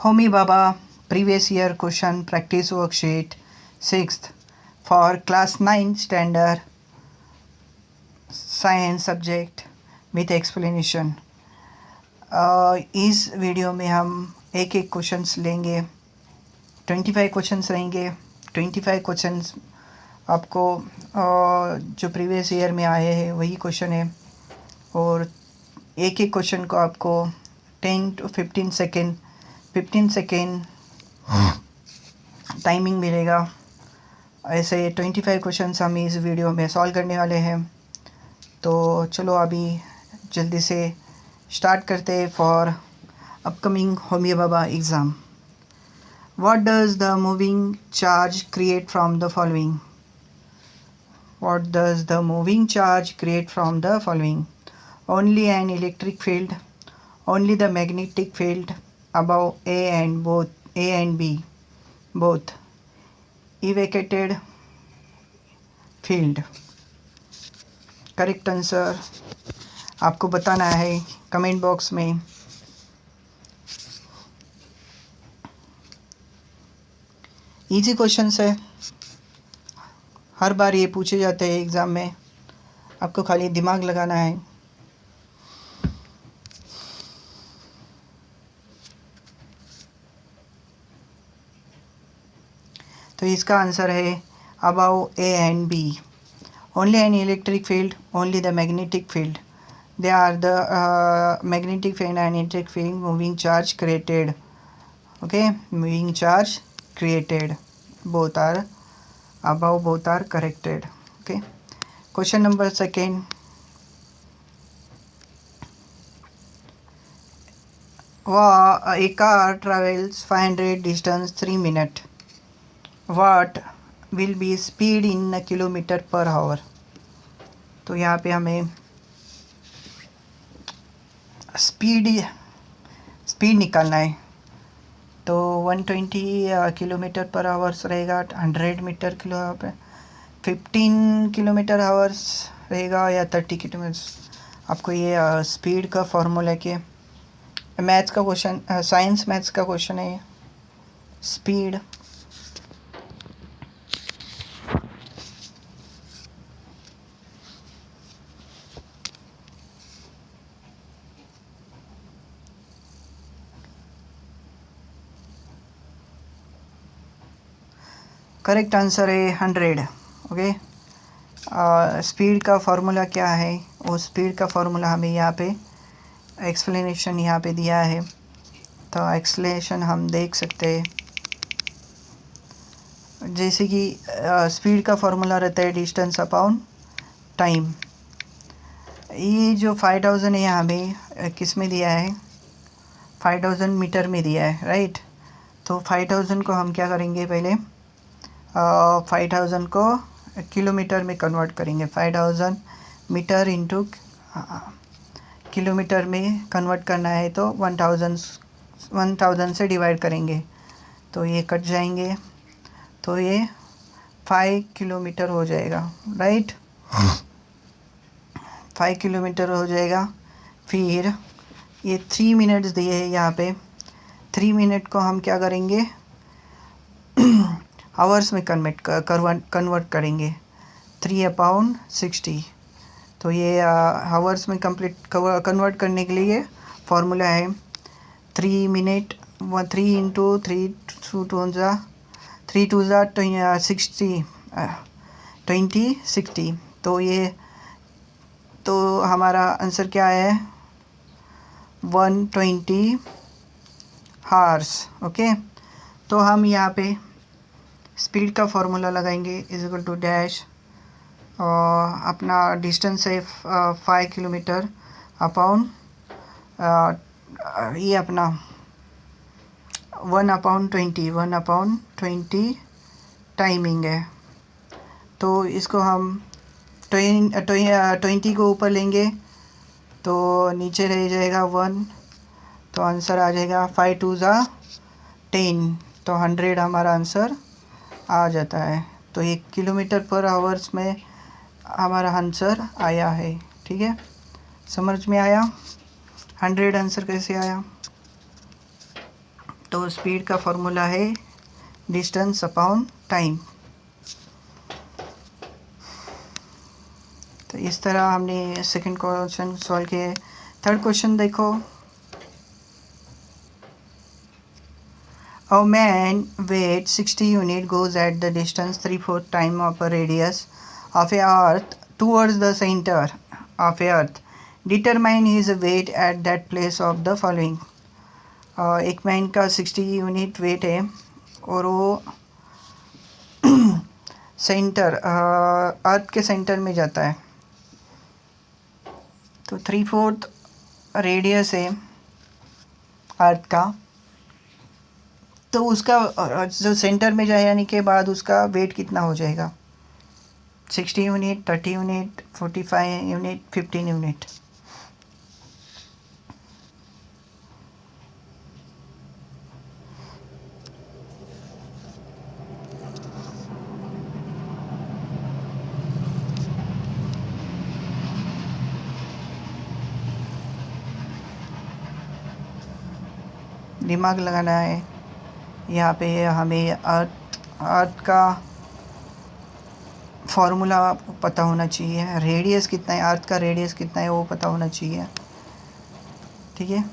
Homi Baba previous year question practice worksheet 6th for class 9 standard science subject with explanation। इस video में हम एक एक questions लेंगे। 25 क्वेश्चंस रहेंगे। 25 क्वेश्चंस आपको जो प्रीवियस ईयर में आए हैं वही क्वेश्चन है, और एक एक क्वेश्चन को आपको 10 to 15 सेकेंड टाइमिंग मिलेगा। ऐसे 25 क्वेश्चंस हम इस वीडियो में सॉल्व करने वाले हैं। तो चलो अभी जल्दी से स्टार्ट करते हैं for upcoming Homi Baba exam. What does the moving charge create from the following? What does the moving charge create from the following? Only an electric field, only the magnetic field above A and B, both, evacuated field। Correct answer आपको बताना है comment box में। Easy questions है, हर बार ये पूछे जाते हैं exam में, आपको खाली दिमाग लगाना है। तो इसका आंसर है about A and B. Only an electric field, only the magnetic field, they are the magnetic field and electric field moving charge created. Okay, moving charge created, both are above, both are corrected। okay, question number second, a car travels 500 distance 3 minutes, what will be speed in a kilometer per hour? तो यहाँ पे हमें speed निकालना है। तो 120 kilometre पर hours रहेगा, 100 metre kilo पे 15 किलोमीटर आवर्स रहेगा या 30 किलोमीटर। आपको ये स्पीड का फॉर्मूला के मैथ्स का क्वेश्चन, साइंस मैथ्स का क्वेश्चन है ये। स्पीड करेक्ट आंसर है 100। ओके, स्पीड का फार्मूला क्या है? वो स्पीड का फार्मूला हमें यहाँ पे एक्सप्लेनेशन यहाँ पे दिया है, तो एक्सप्लेनेशन हम देख सकते हैं। जैसे कि स्पीड का फार्मूला रहता है डिस्टेंस अपॉन टाइम। ये जो 5000 है हमें किस में दिया है? 5000 मीटर में दिया है, राइट। तो 5000 को हम क्या करेंगे, पहले 5000 को किलोमीटर में कन्वर्ट करेंगे। 5000 मीटर इंटू किलोमीटर में कन्वर्ट करना है तो 1000 से डिवाइड करेंगे तो ये कट जाएंगे, तो ये 5 किलोमीटर हो जाएगा, राइट। 5 किलोमीटर हो जाएगा। फिर ये 3 मिनट्स दिए हैं यहाँ पे। 3 मिनट को हम क्या करेंगे, आवर्स में कन्वर्ट करेंगे। 3/60। तो ये आवर्स में कन्वर्ट करने के लिए फार्मूला है 3 मिनट 3 इंटू 3 2 60 20/60। तो हमारा आंसर क्या है? 120 हार्स। ओके, तो हम यहाँ पे स्पीड का फॉर्मूला लगाएंगे इज इक्वल टू डैश, अपना डिस्टेंस है 5 किलोमीटर अपॉन ये अपना 1/20 टाइमिंग है। तो इसको हम 20 को ऊपर लेंगे तो नीचे रह जाएगा 1, तो आंसर आ जाएगा 5 2 10। तो 100 हमारा आंसर आ जाता है। तो 1 किलोमीटर पर आवर्स में हमारा आंसर आया है। ठीक है, समझ में आया 100 आंसर कैसे आया? तो स्पीड का फॉर्मूला है डिस्टेंस अपॉन टाइम। तो इस तरह हमने सेकंड क्वेश्चन सॉल्व किए। थर्ड क्वेश्चन देखो, a man weight 60 unit goes at the distance 3/4 time of a radius of a earth towards the center of a earth. Determine his weight at that place of the following. एक man का 60 unit weight है और वो centre अर्थ के centre में जाता है। तो 3/4 रेडियस है अर्थ का, तो उसका जो सेंटर में जाने के बाद उसका वेट कितना हो जाएगा? 60 यूनिट, 30 यूनिट, 45 यूनिट, 15 यूनिट। दिमाग लगाना है। यहाँ पे हमें अर्थ का फॉर्मूला पता होना चाहिए, रेडियस कितना है, अर्थ का रेडियस कितना है वो पता होना चाहिए, ठीक है।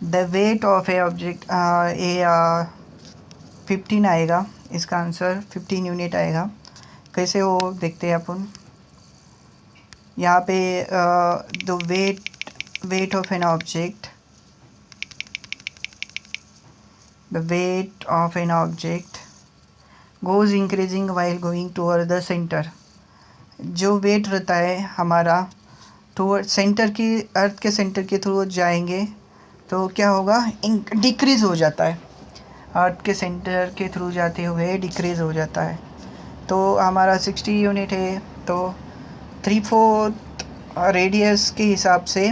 The weight of A object 15 आएगा, इसका आंसर 15 यूनिट आएगा। कैसे हो देखते हैं अपन। यहाँ पे the weight of an object, the weight of an object goes increasing while going toward the center. जो वेट रहता है हमारा टूवर्ड सेंटर की, अर्थ के सेंटर के थ्रू जाएंगे तो क्या होगा? डिक्रीज़ हो जाता है। अर्थ के सेंटर के थ्रू जाते हुए डिक्रीज़ हो जाता है। तो हमारा 60 यूनिट है, तो 3/4 रेडियस के हिसाब से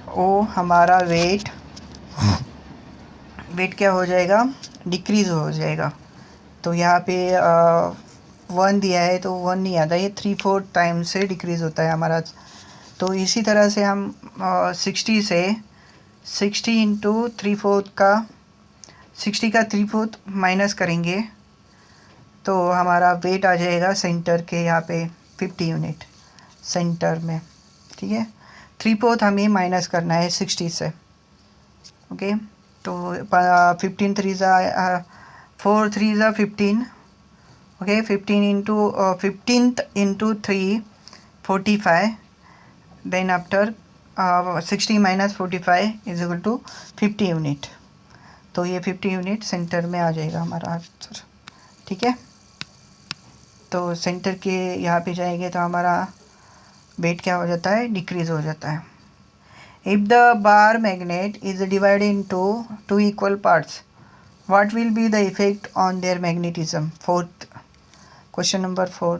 वो हमारा वेट क्या हो जाएगा? डिक्रीज़ हो जाएगा। तो यहाँ पे 1 दिया है तो 1 नहीं आता, ये 3/4 टाइम से डिक्रीज़ होता है हमारा। तो इसी तरह से हम 60 से 60 इंटू 3/4 का 60 का 3/4 माइनस करेंगे तो हमारा वेट आ जाएगा सेंटर के यहाँ पे 50 यूनिट सेंटर में, ठीक है। 3/4 हमें माइनस करना है 60 से, ओके। तो 15 3 4 3 15, okay. 15th into 3 45, then after 60 minus 45 is equal to 50 unit. तो ये 50 यूनिट सेंटर में आ जाएगा हमारा आंसर, ठीक है। तो सेंटर के यहाँ पे जाएंगे तो हमारा वेट क्या हो जाता है? डिक्रीज़ हो जाता है। If the bar magnet is divided into 2 equal parts, what will be the effect on their magnetism? Question number 4.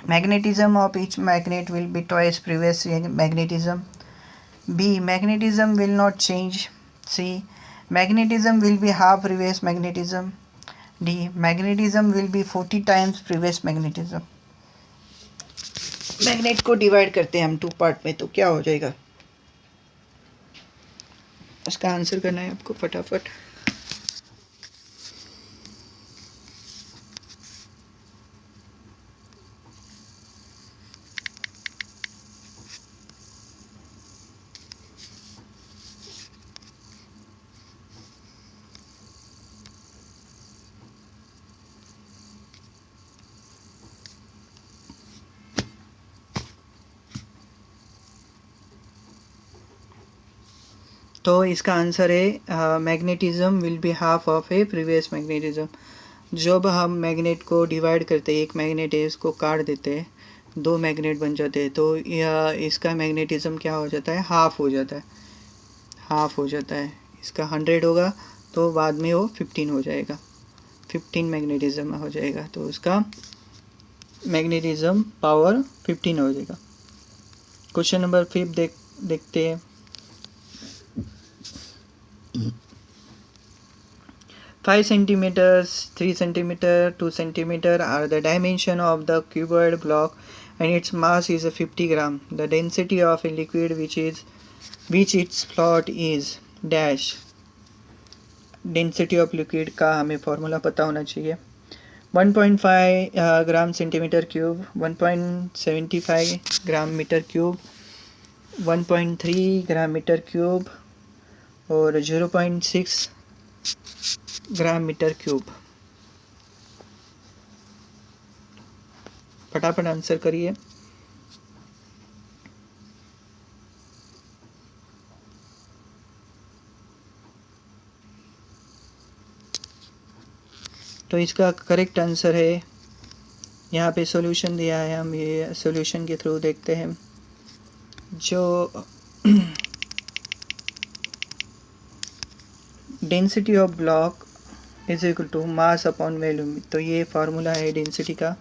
Magnetism of each magnet will be twice previous magnetism. B. Magnetism will not change. C. Magnetism will be half previous magnetism. D. Magnetism will be 40 times previous magnetism. Magnet को divide करते हैं हम 2 part में तो क्या हो जाएगा? उसका आंसर करना है आपको फटाफट। तो इसका आंसर है magnetism will be half of A previous magnetism. जब हम मैग्नेट को डिवाइड करते हैं, एक मैग्नेट है इसको काट देते हैं, 2 मैग्नेट बन जाते हैं, तो इसका मैग्नेटिज्म क्या हो जाता है? हाफ हो जाता है, हाफ हो जाता है। इसका 100 होगा तो बाद में वो 15 हो जाएगा, 15 मैग्नेटिज्म हो जाएगा। तो उसका मैग्नेटिज्म पावर 15 हो जाएगा। क्वेश्चन नंबर 5 देखते हैं। 5 centimeters, 3 centimeter, 2 centimeter are the dimension of the cuboid block and its mass is 50 gram. The density of a liquid which its plot is dash density of liquid का हमें formula पता होना चाहिए। 1.5 gram centimetre cube, 1.75 gram metre cube, 1.3 gram metre cube और 0.6 gram metre cube. फटाफट answer करिए। तो इसका करेक्ट आंसर है, यहाँ पे सॉल्यूशन दिया है, हम ये सॉल्यूशन के थ्रू देखते हैं। जो density of block is equal to mass upon volume, तो ये फार्मूला है डेंसिटी का,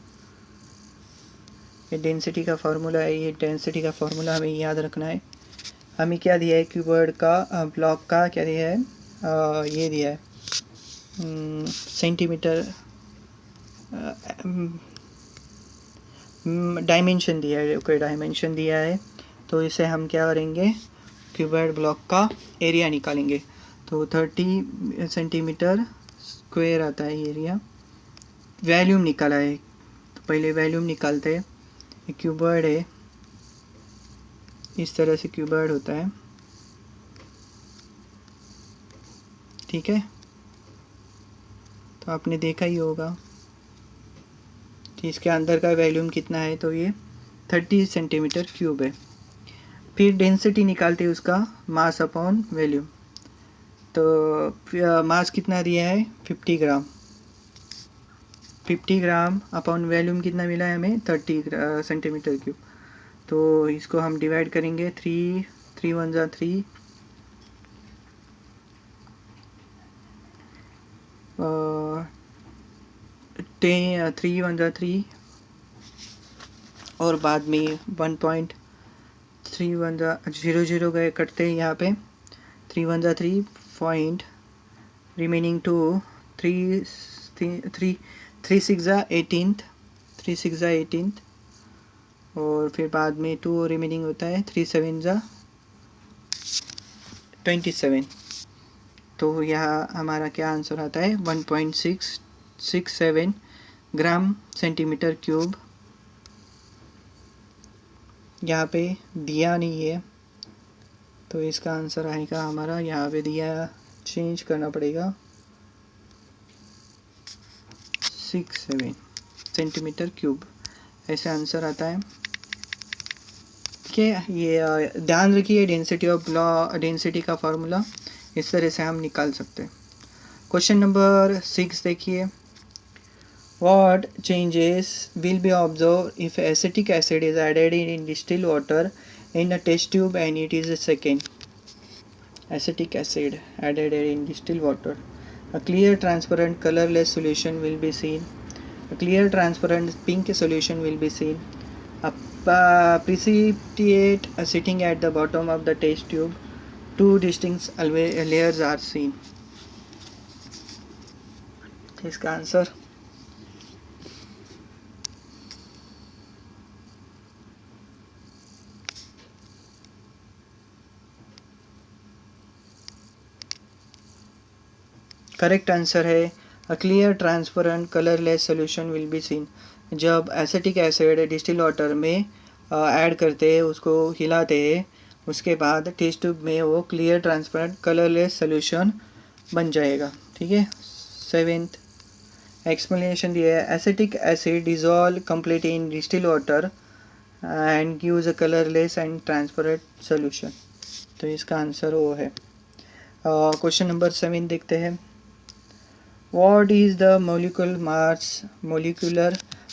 ये डेंसिटी का फार्मूला है, ये डेंसिटी का फार्मूला हमें याद रखना है। हमें क्या दिया है, क्यूबॉइड का ब्लॉक का क्या दिया है, ये दिया है सेंटीमीटर डायमेंशन दिया है, कोई डायमेंशन दिया है। तो इसे हम क्या करेंगे, क्यूबॉइड ब्लॉक का एरिया निकालेंगे। तो 30 सेंटीमीटर स्क्वायर आता है एरिया। वॉल्यूम निकाला है, तो पहले वॉल्यूम निकालते हैं। क्यूबॉइड है, इस तरह से क्यूबॉइड होता है, ठीक है। तो आपने देखा ही होगा कि इसके अंदर का वॉल्यूम कितना है, तो ये 30 सेंटीमीटर क्यूब है। फिर डेंसिटी निकालते हैं उसका, मास अपॉन वॉल्यूम। तो मास कितना दिया है, 50 ग्राम। 50 ग्राम अपॉन वॉल्यूम कितना मिला है हमें, 30 सेंटीमीटर क्यूब। तो इसको हम डिवाइड करेंगे, 3 1 जा 3, 3 1 जा 3 और बाद में 1.3 1 जा 0 0 गए कटते हैं यहाँ पे। 3 1 जा 3 पॉइंट, रिमेनिंग 2, 3 6 जा 18, 3 6 जा 18 और फिर बाद में 2 रिमेनिंग होता है, 3 7 जा 27। तो यहाँ हमारा क्या आंसर आता है, 1.667 ग्राम सेंटीमीटर क्यूब। यहाँ पे दिया नहीं है, तो इसका आंसर आएगा हमारा, यहाँ पे दिया चेंज करना पड़ेगा, 67 सेंटीमीटर क्यूब, ऐसे आंसर आता है। ठीक है, ये ध्यान रखिए, डेंसिटी का फार्मूला इस तरह से हम निकाल सकते हैं। क्वेश्चन नंबर 6 देखिए, What changes will be observed if acetic acid is added in distilled water in a test tube and it is a second? Acetic acid added in distilled water. A clear, transparent, colorless solution will be seen. A clear, transparent, pink solution will be seen. A precipitate sitting at the bottom of the test tube. Two distinct layers are seen. इसका answer correct answer है, a clear, transparent, colourless solution will be seen. जब acetic acid distil water में add करते हैं, उसको हिलाते हैं, उसके बाद टेस्ट ट्यूब में वो क्लियर, ट्रांसपेरेंट, कलरलेस सोल्यूशन बन जाएगा। ठीक है, 7th एक्सप्लेनेशन दिया है, acetic acid dissolve complete in distil water and gives a colourless and transparent solution. तो इसका आंसर वो है। क्वेश्चन नंबर 7 देखते हैं, What is the molecular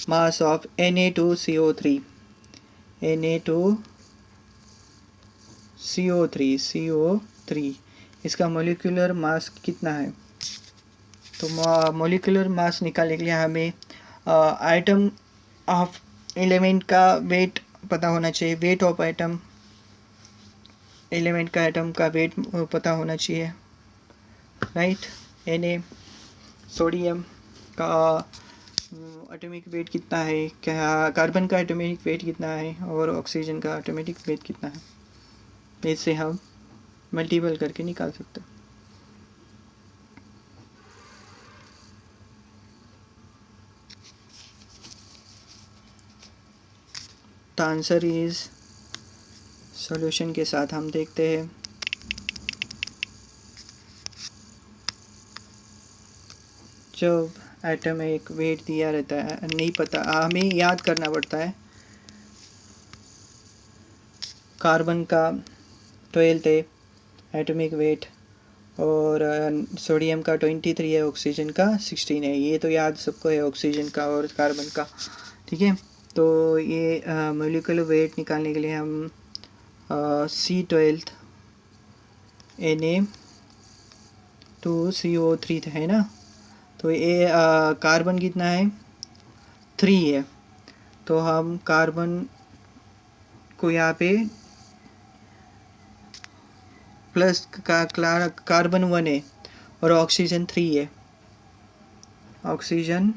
mass of Na2CO3? Na2CO3 इसका मोलिकुलर मास कितना है? तो मोलिकुलर मास निकालने के लिए हमें आइटम ऑफ एलिमेंट का वेट पता होना चाहिए, वेट ऑफ आइटम, एलिमेंट का आइटम का वेट पता होना चाहिए, राइट। Na सोडियम का एटॉमिक वेट कितना है, क्या कार्बन का एटॉमिक वेट कितना है और ऑक्सीजन का एटॉमिक वेट कितना है, इससे हम मल्टीपल करके निकाल सकते हो। द आंसर इज, सॉल्यूशन के साथ हम देखते हैं। जब एटम एक वेट दिया रहता है, नहीं पता, हमें याद करना पड़ता है। कार्बन का 12 है एटॉमिक वेट, और सोडियम का 23 है, ऑक्सीजन का 16 है। ये तो याद सबको है, ऑक्सीजन का और कार्बन का, ठीक है। तो ये मॉलिक्यूलर वेट निकालने के लिए हम C12 Na2CO3 है ना, तो ये कार्बन कितना है, 3 है। तो हम कार्बन को यहाँ पे प्लस कार्बन 1 है और ऑक्सीजन 3 है, ऑक्सीजन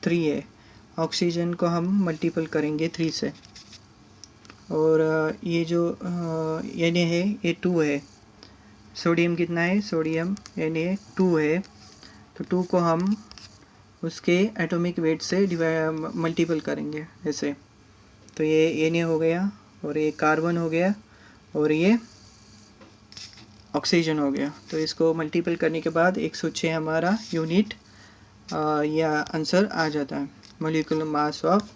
3 है। ऑक्सीजन को हम मल्टीपल करेंगे 3 से, और ये जो Na है ये 2 है। सोडियम कितना है, सोडियम Na2 है, तो 2 को हम उसके एटॉमिक वेट से मल्टीपल करेंगे ऐसे। तो ये Na हो गया, और ये कार्बन हो गया, और ये ऑक्सीजन हो गया। तो इसको मल्टीपल करने के बाद 106 हमारा यूनिट या आंसर आ जाता है, मॉलिक्यूलर मास ऑफ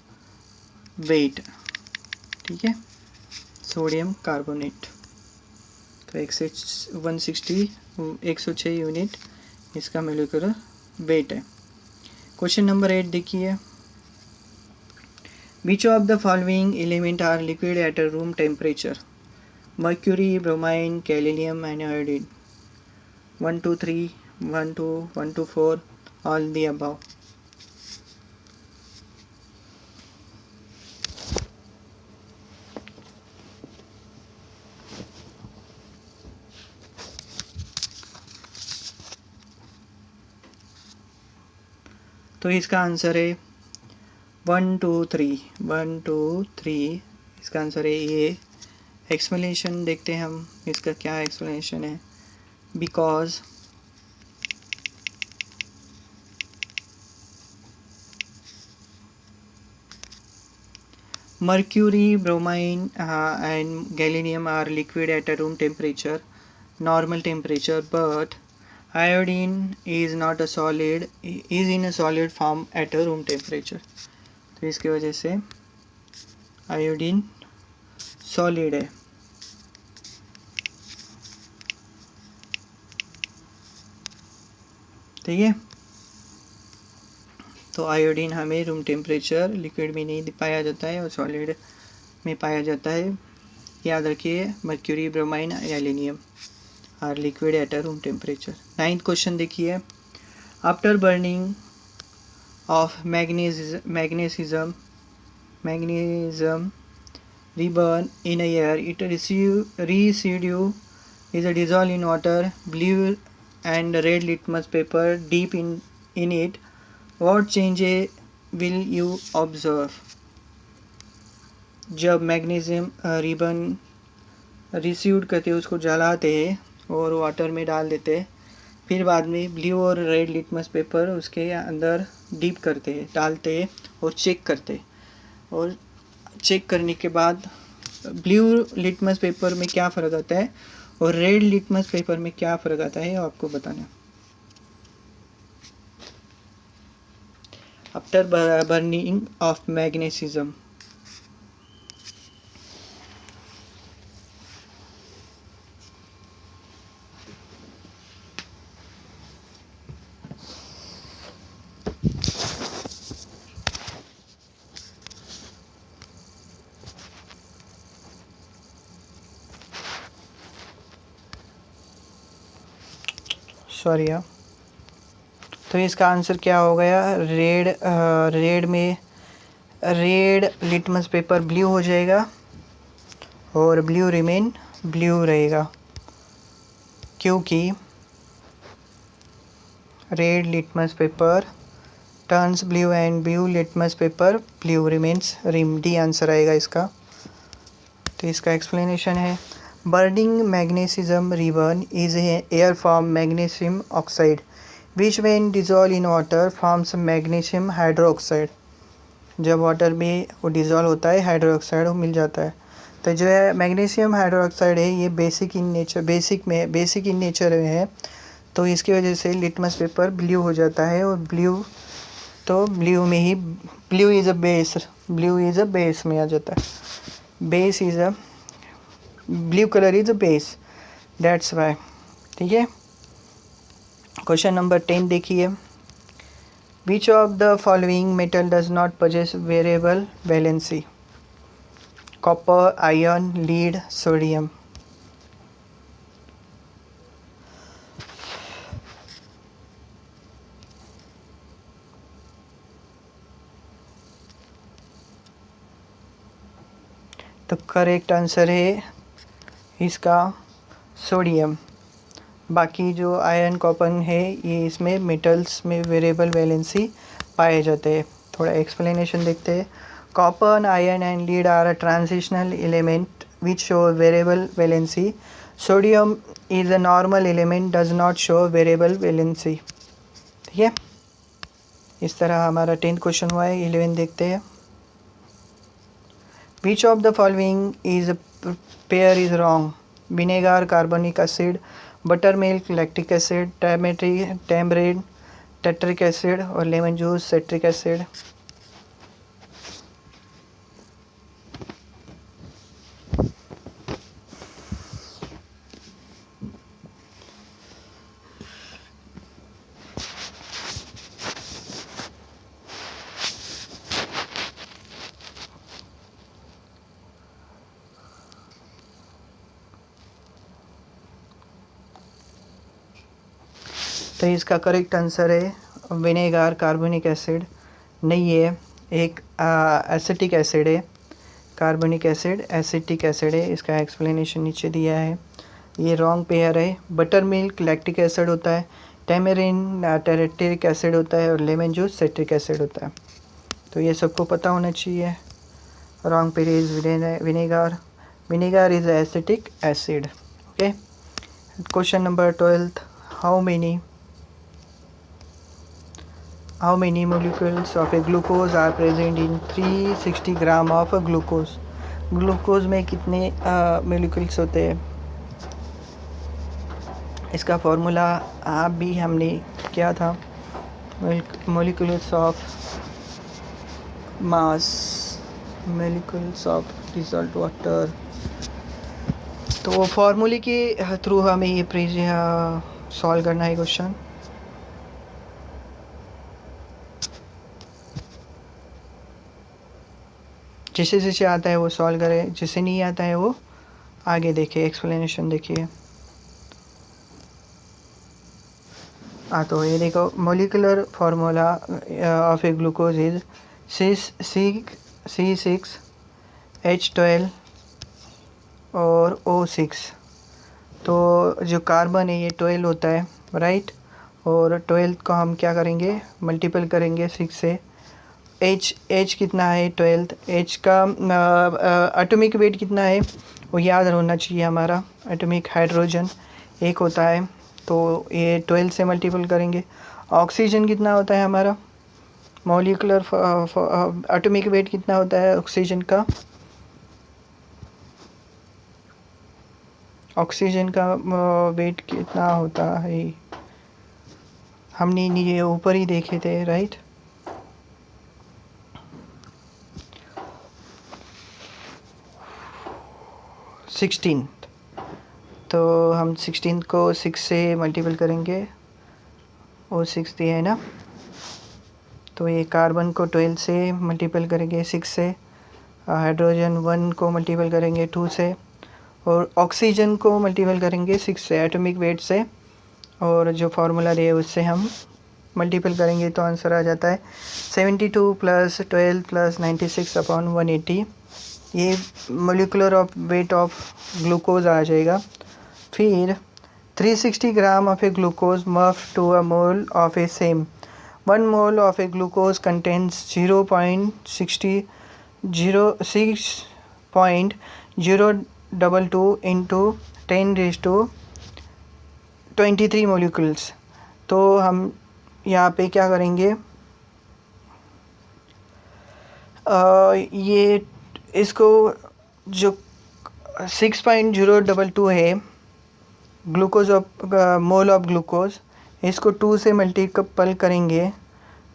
वेट, ठीक है, सोडियम कार्बोनेट। तो 106 यूनिट इसका मॉलिक्यूलर वेट है। क्वेश्चन नंबर 8 देखिए, which of the following element are liquid at a room temperature? Mercury, bromine, gadolinium and iodine. 1 2 3, 1 2 1 2 4, all the above. तो इसका आंसर है 1 2 3, 1 2 3, इसका आंसर है ये। एक्सप्लेनेशन देखते हैं हम, इसका क्या एक्सप्लेनेशन है। Because mercury, bromine and gadolinium are liquid at a room temperature, normal temperature, but iodine is not a solid, is in a solid form at a room temperature. तो इसकी वजह से आयोडीन सॉलिड है। ठीक है, तो iodine हमें room temperature liquid में नहीं पाया जाता है और सॉलिड में पाया जाता है। याद रखिए, mercury, bromine, gallium are liquid at a room temperature. 9th question देखिए, after burning of magnesium reburn in a air, it residue is dissolved in water, blue and red litmus paper deep in it. What change will you observe? जब magnesium ribbon received करते उसको जलाते हैं और water में डाल देते हैं, फिर बाद में ब्लू और रेड लिटमस पेपर उसके अंदर डीप करते हैं, डालते हैं और चेक करते हैं। और चेक करने के बाद ब्लू लिटमस पेपर में क्या फ़र्क आता है और रेड लिटमस पेपर में क्या फ़र्क आता है आपको बताना। After burning of magnesium, sorry यार, तो इसका आंसर क्या हो गया, रेड लिटमस पेपर ब्लू हो जाएगा और ब्लू रिमेन ब्लू रहेगा, क्योंकि red litmus paper turns blue and blue litmus paper blue remains rim. D answer आएगा इसका। तो इसका एक्सप्लेनेशन है, Burning magnesium ribbon is an air form magnesium oxide, which when dissolved in water forms magnesium hydroxide. जब water में वो dissolve होता है हाइड्रोक्साइड वो मिल जाता है। तो जो है मैग्नीशियम हाइड्रोक्साइड है ये बेसिक इन नेचर में है, तो इसकी वजह से लिटमस पेपर ब्लू हो जाता है। और ब्लू में ही ब्लू इज़ अ बेस में आ जाता है। Base is a blue colour is a base, that's why. ठीक है, क्वेश्चन नंबर 10 देखिए। Which of the following metal does not possess variable valency? Copper, iron, lead, sodium. तो correct answer है इसका sodium. बाकी जो आयरन कॉपर है ये इसमें मेटल्स में वेरिएबल वैलेंसी पाए जाते हैं। थोड़ा एक्सप्लेनेशन देखते हैं। Copper, iron and lead are a transitional element which show variable valency. Sodium is a normal element does not show variable valency. ठीक है, इस तरह हमारा 10th क्वेश्चन हुआ है। 11 देखते हैं। Which of the following is pair is wrong? Vinegar, carbonic acid, butter milk, lactic acid, tamarind, tartaric acid और लेमन जूस, सिट्रिक एसिड। तो इसका करेक्ट आंसर है विनेगर। कार्बोनिक एसिड नहीं है, एक एसिटिक एसिड है। कार्बोनिक एसिड एसिटिक एसिड है। इसका एक्सप्लेनेशन नीचे दिया है। ये रॉन्ग पेयर है। बटर मिल्क लैक्टिक एसिड होता है, टैमरिन टेट्रिक एसिड होता है और लेमन जूस सिट्रिक एसिड होता है। तो ये सबको पता होना चाहिए। Wrong pair is vinegar. Vinegar is acetic acid. Okay, question number 12। How many molecules of a glucose are present in 360 gram of glucose? Glucose में कितने मोलिक्यूल्स होते हैं? इसका फॉर्मूला आप भी हमने क्या था? Molecules of mass, molecules of dissolved water. तो फॉर्मूले के थ्रू हमें ये सॉल्व करना है क्वेश्चन। जिसे जिसे आता है वो सॉल्व करे, जिसे नहीं आता है वो आगे देखे, एक्सप्लेनेशन देखिए। तो ये देखो, molecular formula of a glucose is C6H12 और O6। तो जो कार्बन है ये 12 होता है, राइट। और 12 को हम क्या करेंगे, मल्टीपल करेंगे 6 से। H कितना है 12, H का एटॉमिक वेट कितना है वो याद होना चाहिए हमारा। एटॉमिक हाइड्रोजन 1 होता है, तो ये 12 से मल्टीपल करेंगे। ऑक्सीजन कितना होता है हमारा, मॉलिक्यूलर एटॉमिक वेट कितना होता है ऑक्सीजन का? ऑक्सीजन का वेट कितना होता है, हमने ये ऊपर ही देखे थे, राइट। सिक्सटीन। तो हम 16 को 6 से मल्टीपल करेंगे, वो 6 दिया है ना। तो ये कार्बन को 12 से मल्टीपल करेंगे 6 से, हाइड्रोजन 1 को मल्टीपल करेंगे 2 से, और ऑक्सीजन को मल्टीपल करेंगे 6 से एटॉमिक वेट से। और जो फार्मूला दिए उससे हम मल्टीपल करेंगे तो आंसर आ जाता है 72 + 12 + 96/180। ये मोलिकुलर वेट ऑफ ग्लूकोज आ जाएगा। फिर 360 ग्राम ऑफ ए ग्लूकोज मर्फ to a mole of a same. 1 mole of a glucose contains 0.06.0 into 10⁻23 molecules. तो हम यहाँ पे क्या करेंगे, ये इसको जो 6.022 है glucose of mole of glucose, इसको 2 से मल्टीपल करेंगे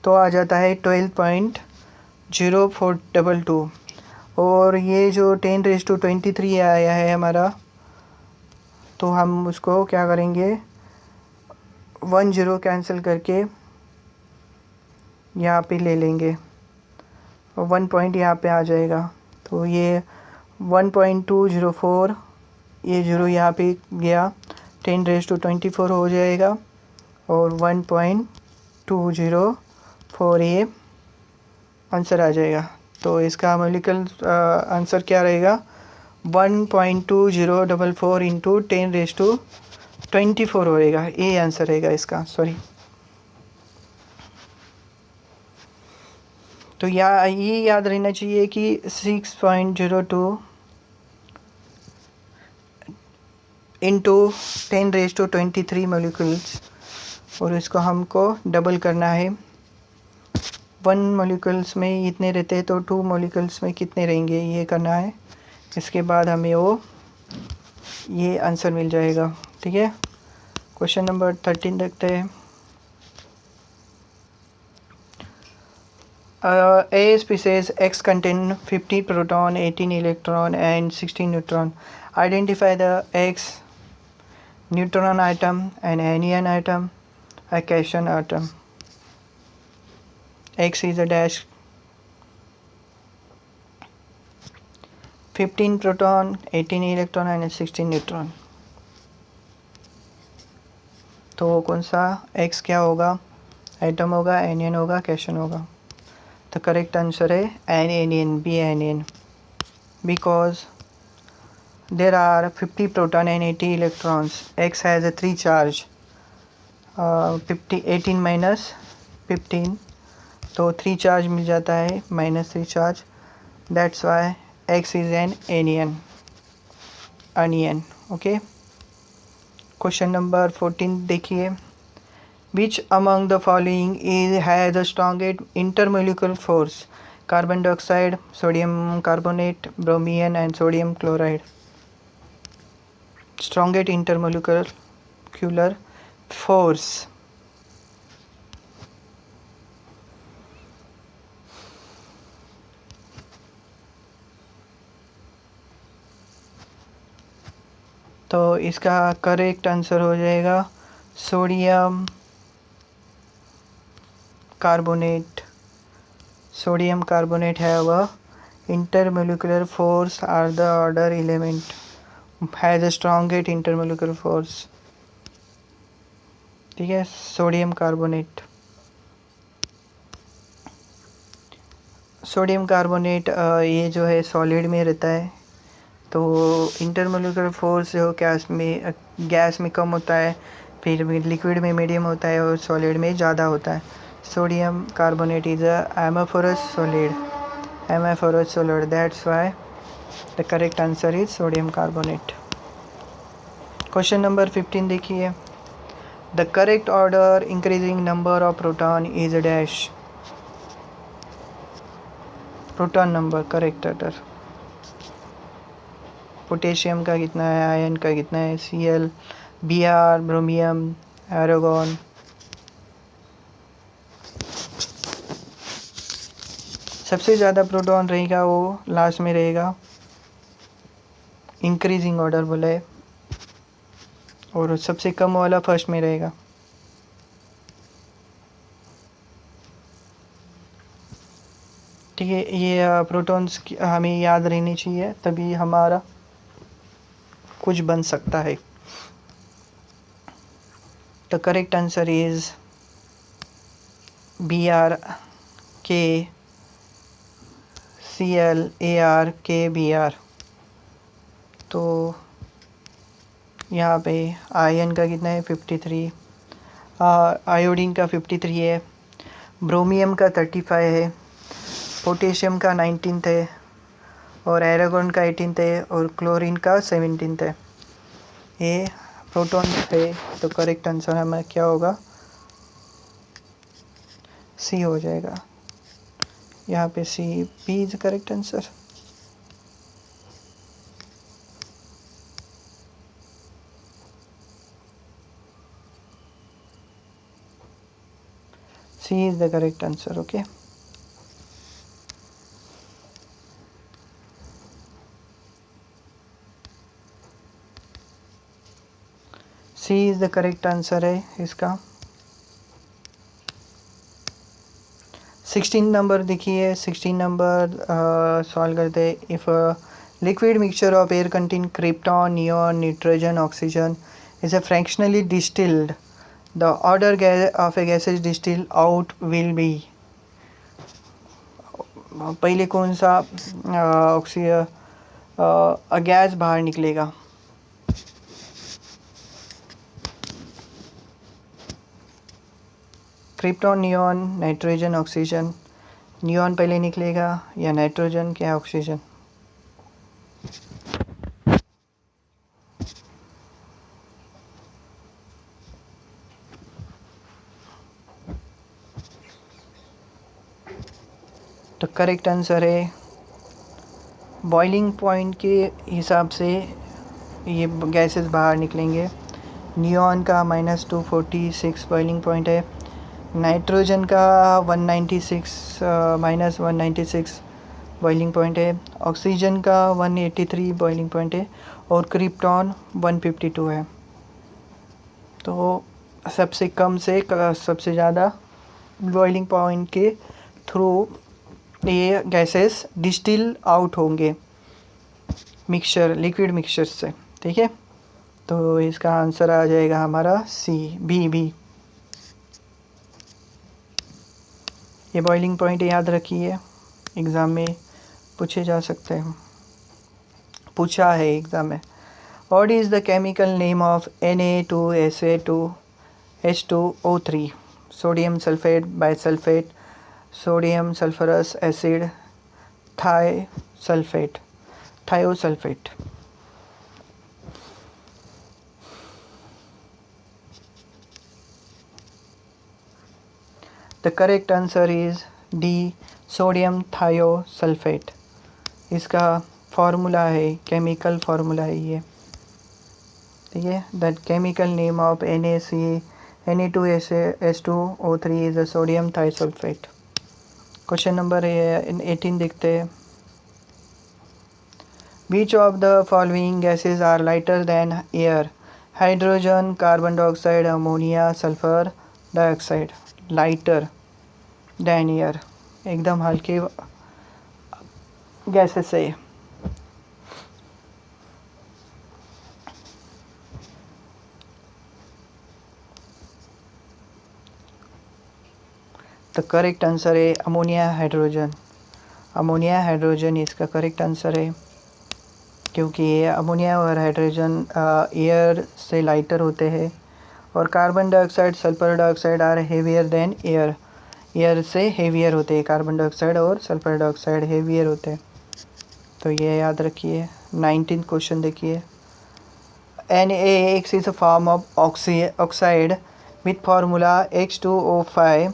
तो आ जाता है 12.0422। और ये जो 10⁻23 आया है हमारा, तो हम उसको क्या करेंगे, 1 0 कैंसिल करके यहाँ पे ले लेंगे और 1 पॉइंट यहाँ पे आ जाएगा। तो ये 1.204, ये 0 यहाँ पे गया, 10⁻24 हो जाएगा और 1.204 ये आंसर आ जाएगा। तो इसका मॉलिक्यूल आंसर क्या रहेगा, 1.2044 इंटू 10⁻24 होएगा, ये आंसर रहेगा इसका, सॉरी। तो ये याद रहना चाहिए कि 6.02 इंटू 10⁻23 मोलिकुल्स, और इसको हमको डबल करना है। 1 मोलिकुल्स में इतने रहते हैं तो 2 मोलिकुल्स में कितने रहेंगे, ये करना है। इसके बाद हमें ये आंसर मिल जाएगा। ठीक है, क्वेश्चन नंबर 13 देखते हैं। A species X contain 50 proton, 18 electron and 16 neutron. Identify the X neutron atom, an anion atom, a cation atom. X is a dash, 15 proton, 18 electron and 16 neutron. तो कौन सा X क्या होगा, एटम होगा, anion होगा, कैशन होगा। The correct answer है anion, B anion, because there are 50 proton and 80 electrons. X has a 3 charge, 18 minus 15, तो 3 charge मिल जाता है, -3 charge. That's why X is an anion. Okay. Question number 14 देखिए। Which among the following has the strongest intermolecular force? Carbon dioxide, sodium carbonate, bromine and sodium chloride. Strongest intermolecular force. तो इसका correct answer हो जाएगा sodium carbonate. Sodium carbonate have a intermolecular force are the order element, has the strongest intermolecular force. ठीक है, sodium carbonate. Sodium carbonate ये जो है solid में रहता है, तो इंटरमोलिकुलर फोर्स जो गैस में कम होता है, फिर लिक्विड में मीडियम होता है और सॉलिड में ज़्यादा होता है। Sodium carbonate is a amorphous solid. That's why the correct answer is sodium carbonate. Question number 15 देखिए। The correct order increasing number of proton is a dash. Proton number correct order. Potassium का कितना है, ion का कितना है, Cl, Br, ब्रोमियम, argon. सबसे ज़्यादा proton रहेगा वो लास्ट में रहेगा, इंक्रीजिंग ऑर्डर बोला है, और सबसे कम वाला फर्स्ट में रहेगा। ठीक है, ये प्रोटॉन्स हमें याद रहनी चाहिए, तभी हमारा कुछ बन सकता है। The correct answer is Br K Cl Ar K Br। तो यहाँ पे आयन का कितना है 53, आयोडीन का 53 है, ब्रोमियम का 35 है, पोटेशियम का 19 है, और एरागोन का 18th है और क्लोरीन का 17th है। ये प्रोटॉन है, तो करेक्ट आंसर हमें क्या होगा? सी हो जाएगा। यहाँ पे C, B is correct answer. C is the correct answer. Okay. C is the correct answer है इसका। 16 नंबर देखिए, 16 नंबर सॉल्व करते हैं। If liquid mixture of air contain krypton, neon, nitrogen, oxygen is a fractionally distilled, the order of a gases distil out will be. पहले कौन सा gas बाहर निकलेगा? Krypton, neon, nitrogen, oxygen. Neon पहले निकलेगा या नाइट्रोजन क्या ऑक्सीजन? तो करेक्ट आंसर है बॉइलिंग पॉइंट के हिसाब से ये गैसेस बाहर निकलेंगे। नियॉन का -246 बॉइलिंग पॉइंट है, नाइट्रोजन का 196 -196 बॉइलिंग पॉइंट है, ऑक्सीजन का 183 बॉइलिंग पॉइंट है और क्रिप्टॉन 152 है। तो सबसे कम से सबसे ज़्यादा बॉइलिंग पॉइंट के थ्रू ये गैसेस डिस्टिल आउट होंगे मिक्सचर, लिक्विड मिक्सचर से। ठीक है, तो इसका आंसर आ जाएगा हमारा सी, बी। ये बॉइलिंग पॉइंट याद रखिए, एग्ज़ाम में पूछे जा सकते हैं, पूछा है एग्ज़ाम में। What is the chemical name of Na2SA2H2O3? Sodium sulphate, bisulphate, sodium sulphurous acid, thiosulphate. The correct answer is D, sodium thiosulphate. इसका फार्मूला है, केमिकल फार्मूला है ये। ठीक है, the chemical name of Na2S2O3 is a sodium thiosulphate. Question number 18 देखते हैं। Which of the following gases are lighter than air? Hydrogen, carbon dioxide, ammonia, sulfur dioxide. Lighter than air, एकदम हल्के gases है। तो करेक्ट आंसर है ammonia hydrogen. Ammonia hydrogen इसका correct answer है, क्योंकि अमोनिया और हाइड्रोजन एयर से लाइटर होते हैं और carbon dioxide, sulphur dioxide are heavier than air. Air से हेवियर होते हैं, कार्बन डाइऑक्साइड और सल्फर डाइऑक्साइड हेवियर होते हैं। तो ये याद रखिए। 19th क्वेश्चन देखिए। NaX is a form of oxide with formula H2O5.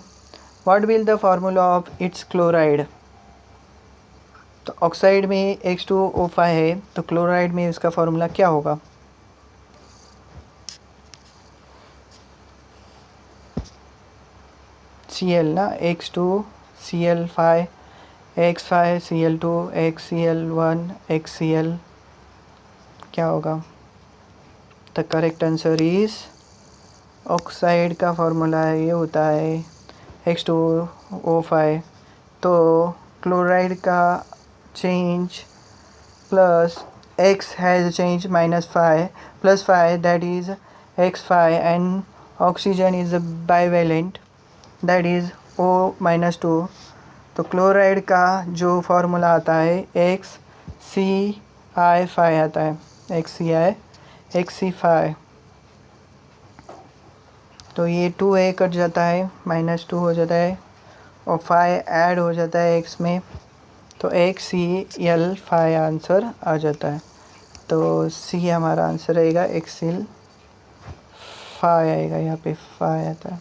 What will the formula of its chloride? तो ऑक्साइड में H2O5 है, तो क्लोराइड में इसका फार्मूला क्या होगा? Cl ना, X2Cl5, X5Cl2, XCl1, XCl क्या होगा? The correct answer is oxide का फार्मूला ये होता है H2O5। तो क्लोराइड का change plus X has change -5 + 5 that is X5 and oxygen is bivalent that is O-2। तो क्लोराइड का जो फार्मूला आता है XCl5 आता है, XCl5। तो ये 2A कट जाता है, -2 हो जाता है और 5 ऐड हो जाता है X में, तो HCl आंसर आ जाता है। तो सी हमारा आंसर रहेगा, HCl आएगा, यहाँ पे आता है।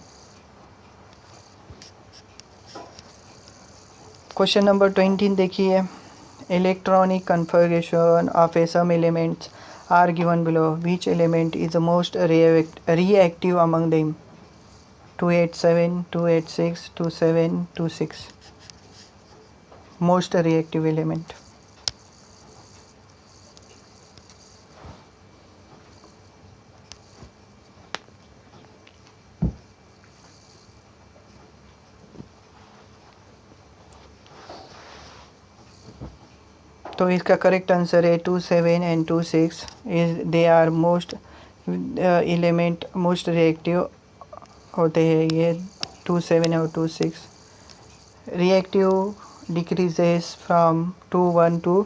क्वेश्चन नंबर 20 देखिए। Electronic configuration of a some elements are given below, which element is the most reactive among them? 287, 286, 27, 26. Most reactive element. तो इसका करेक्ट आंसर है 27 and 26 is they are most element most reactive होते हैं ये 27 और 26। Reactive decreases from 21 to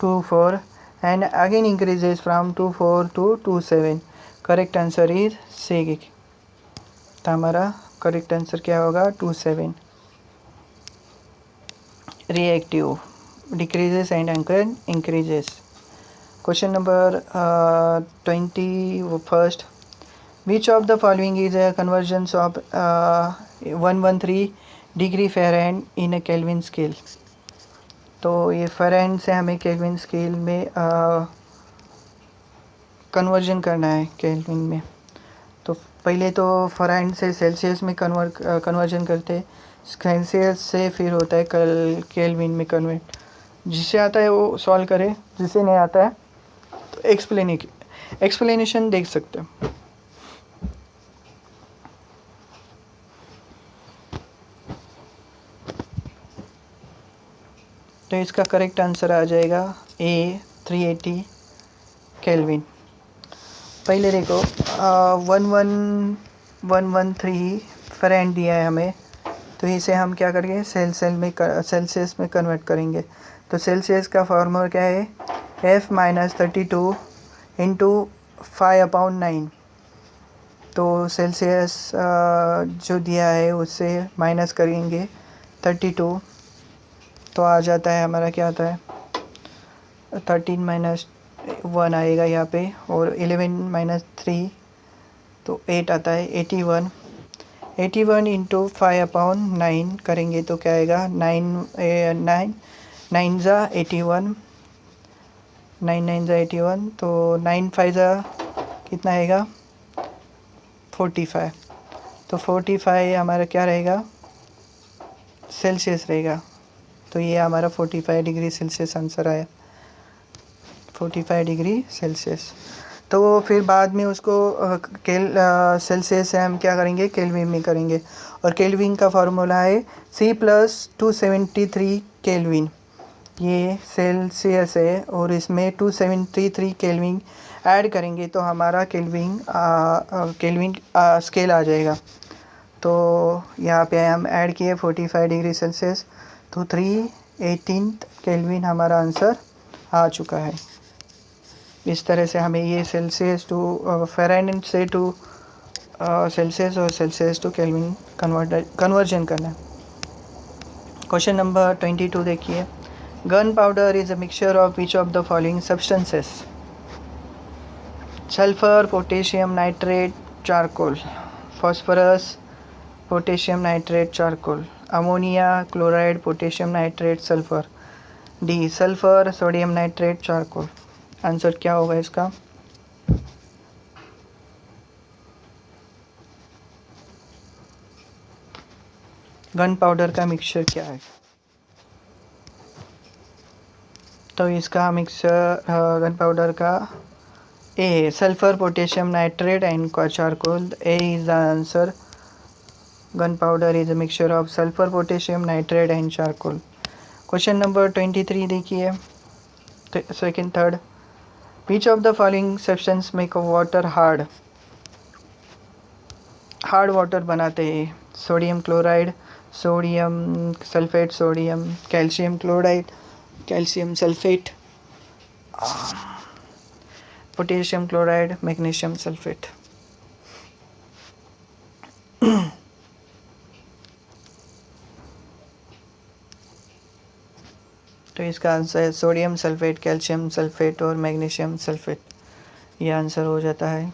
24 and again increases from 24 to 27। Correct answer is C. तो हमारा correct answer क्या होगा? 27। Reactive decreases and increases. Question number 21st. Which of the following is a convergence of 113 degree Fahrenheit in a kelvin scale? तो ये Fahrenheit से हमें kelvin scale में conversion करना है केल्विन में। तो पहले तो फ़ारेनहाइट से सेल्सियस में कन्वर्जन करते, सेल्सियस से फिर होता है केल्विन में कन्वर्ट। जिसे आता है वो सॉल्व करे, जिसे नहीं आता है तो एक्सप्लेनेशन देख सकते हैं। तो इसका करेक्ट आंसर आ जाएगा ए 380 केल्विन। पहले देखो 11113 फ़ारेनहाइट दिया है हमें, तो इसे हम क्या करेंगे सेल्सियस में कन्वर्ट करेंगे। तो सेल्सियस का फार्मूला क्या है? F-32 into 5/9। तो सेल्सियस जो दिया है उससे माइनस करेंगे 32, तो आ जाता है हमारा, क्या आता है 13 - 1 आएगा यहाँ पे, और 11 - 3 तो 8 आता है। 81 इंटू 5/9 करेंगे तो क्या आएगा? 9 ज़ा 81, 9 ज़ा 81, तो 9 5 ज़ा कितना आएगा? 45। तो 45 हमारा क्या रहेगा? सेल्सियस रहेगा। तो ये हमारा 45 डिग्री सेल्सियस आंसर आया, 45 डिग्री सेल्सियस। तो फिर बाद में उसको सेल्सियस से हम क्या करेंगे? केल्विन में करेंगे, और केल्विन का फार्मूला है C+273 केल्विन। ये सेल्सियस है और इसमें 273 केल्विन ऐड करेंगे तो हमारा केल्विन स्केल आ जाएगा। तो यहाँ पे हम ऐड किए 45 डिग्री सेल्सियस, तो 318 केल्विन हमारा आंसर आ चुका है। इस तरह से हमें ये सेल्सियस टू फ़ारेनहाइट से टू सेल्सियस और सेल्सियस टू केल्विन कन्वर्जन करना है। क्वेश्चन नंबर 22 देखिए। Gun powder is a mixture of which of the following substances? Sulphur, potassium nitrate, charcoal. Phosphorus, potassium nitrate, charcoal. Ammonia, chloride, potassium nitrate, sulphur. D sulphur, sodium nitrate, charcoal. Answer क्या होगा इसका? Gun powder का mixture क्या है? तो इसका mixture gun powder का A sulphur, potassium nitrate and charcoal. A is the answer. Gun powder is a mixture of sulphur, potassium nitrate and charcoal. Question number 23 देखिए, second third. Which of the following substance make water hard? Hard water बनाते हैं। Sodium chloride, sodium sulphate, sodium calcium chloride, calcium sulphate, potassium chloride, magnesium sulphate. तो इसका answer है sodium sulphate, calcium sulphate और magnesium sulphate. ये answer हो जाता है।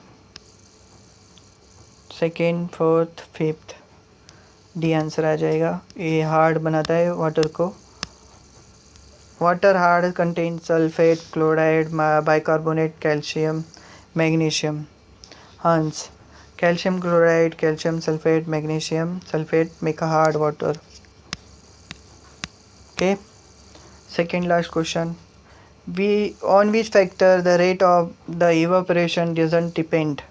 Second, fourth, fifth, D answer आ जाएगा। ये हार्ड बनाता है वाटर को। Water hard contain sulphate, chloride, bicarbonate, calcium, magnesium. Hence calcium chloride, calcium sulphate, magnesium sulfate make a hard water. Okay, second last question. On which factor the rate of the evaporation doesn't depend?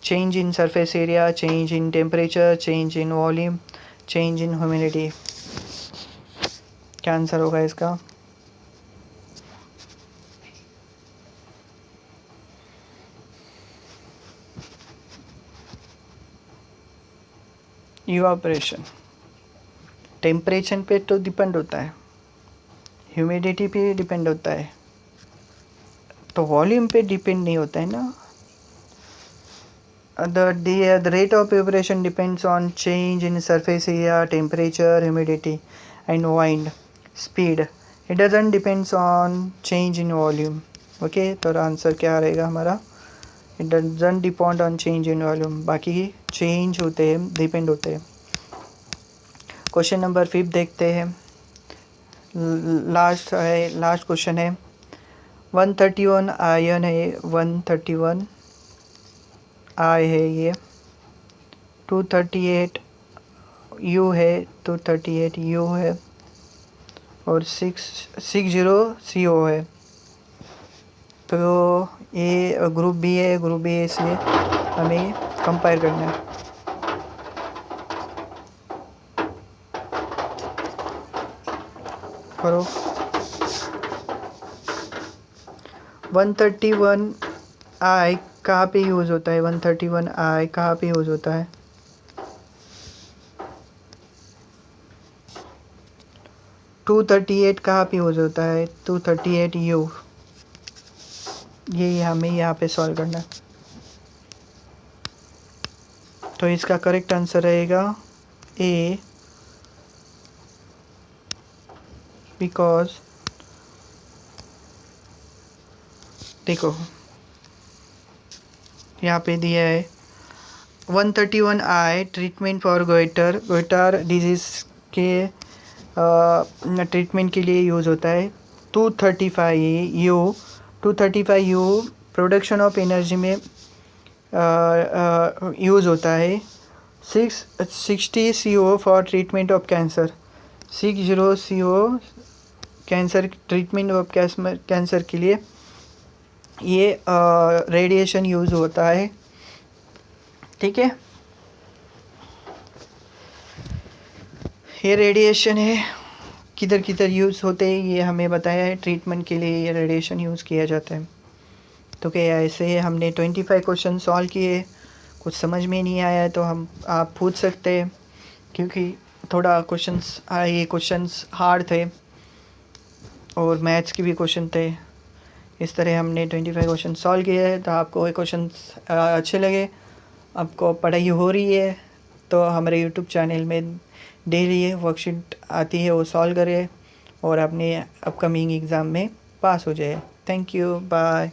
Change in surface area, change in temperature, change in volume, change in humidity. क्या answer होगा इसका? Evaporation temperature पे तो depend होता है, humidity पे depend होता है, तो वॉल्यूम पे डिपेंड नहीं होता है ना। The rate of evaporation depends on change in surface area, temperature, humidity and wind speed. It doesn't depends on change in volume. Okay, तो आंसर क्या रहेगा हमारा? It doesn't depend on change in volume, बाकी change होते हैं, depend होते हैं। Question number 5 देखते हैं। लास्ट क्वेश्चन है। 131 आयन है, 131 आई है, ये 238 यू है, 238 यू है और 660 सी ओ है। तो ये ग्रुप बी है, ग्रुप बी है, इसलिए हमें कंपेयर करना है। करो। 131 आई कहाँ पे यूज़ होता है? 131 आई कहाँ पे यूज़ होता है? टू 238 कहाँ पे यूज़ होता है? 238 यू। ये हमें यहाँ पे सॉल्व करना है। तो इसका करेक्ट आंसर रहेगा ए, बिकॉज देखो यहाँ पे दिया है 131 आई ट्रीटमेंट फॉर गोइटर डिजीज़ के ट्रीटमेंट के लिए यूज़ होता है। 235 यू प्रोडक्शन ऑफ एनर्जी में यूज़ होता है। 660 CO for treatment of cancer, 60 CO cancer treatment of cancer के लिए ये रेडिएशन यूज़ होता है। ठीक है, ये रेडिएशन है, किधर किधर यूज़ होते हैं ये हमें बताया है। ट्रीटमेंट के लिए ये रेडिएशन यूज़ किया जाता है। तो क्या ऐसे हमने 25 क्वेश्चन सॉल्व किए। कुछ समझ में नहीं आया तो आप पूछ सकते हैं, क्योंकि थोड़ा ये क्वेश्चंस हार्ड थे और मैथ्स के भी क्वेश्चन थे। इस तरह हमने 25 क्वेश्चन सॉल्व किए हैं। तो आपको ये क्वेश्चन अच्छे लगे, आपको पढ़ाई हो रही है, तो हमारे यूट्यूब चैनल में डेली वर्कशीट आती है, वो सॉल्व करें और अपने अपकमिंग एग्ज़ाम में पास हो जाए। Thank you, bye.